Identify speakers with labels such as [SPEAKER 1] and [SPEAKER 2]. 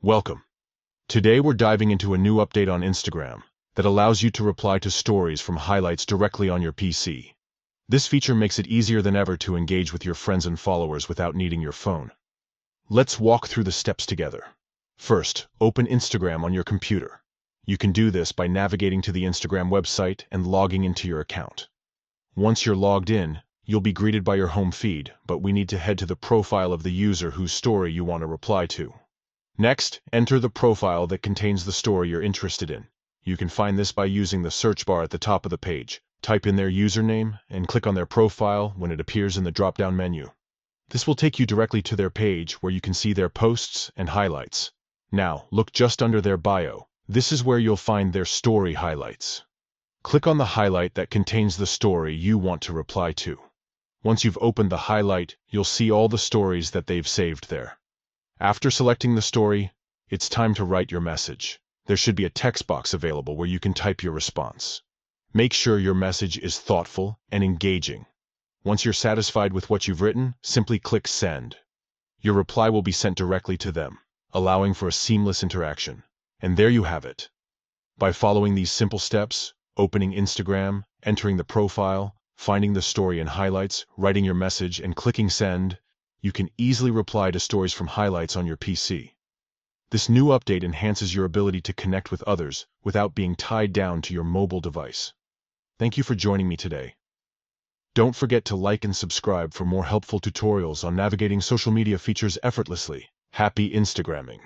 [SPEAKER 1] Welcome. Today we're diving into a new update on Instagram that allows you to reply to stories from highlights directly on your PC. This feature makes it easier than ever to engage with your friends and followers without needing your phone. Let's walk through the steps together. First, open Instagram on your computer. You can do this by navigating to the Instagram website and logging into your account. Once you're logged in, you'll be greeted by your home feed, but we need to head to the profile of the user whose story you want to reply to. Next, enter the profile that contains the story you're interested in. You can find this by using the search bar at the top of the page. Type in their username and click on their profile when it appears in the drop-down menu. This will take you directly to their page where you can see their posts and highlights. Now, look just under their bio. This is where you'll find their story highlights. Click on the highlight that contains the story you want to reply to. Once you've opened the highlight, you'll see all the stories that they've saved there. After selecting the story, it's time to write your message. There should be a text box available where you can type your response. Make sure your message is thoughtful and engaging. Once you're satisfied with what you've written, simply click Send. Your reply will be sent directly to them, allowing for a seamless interaction. And there you have it. By following these simple steps, opening Instagram, entering the profile, finding the story and highlights, writing your message, and clicking Send, you can easily reply to stories from highlights on your PC. This new update enhances your ability to connect with others without being tied down to your mobile device. Thank you for joining me today. Don't forget to like and subscribe for more helpful tutorials on navigating social media features effortlessly. Happy Instagramming!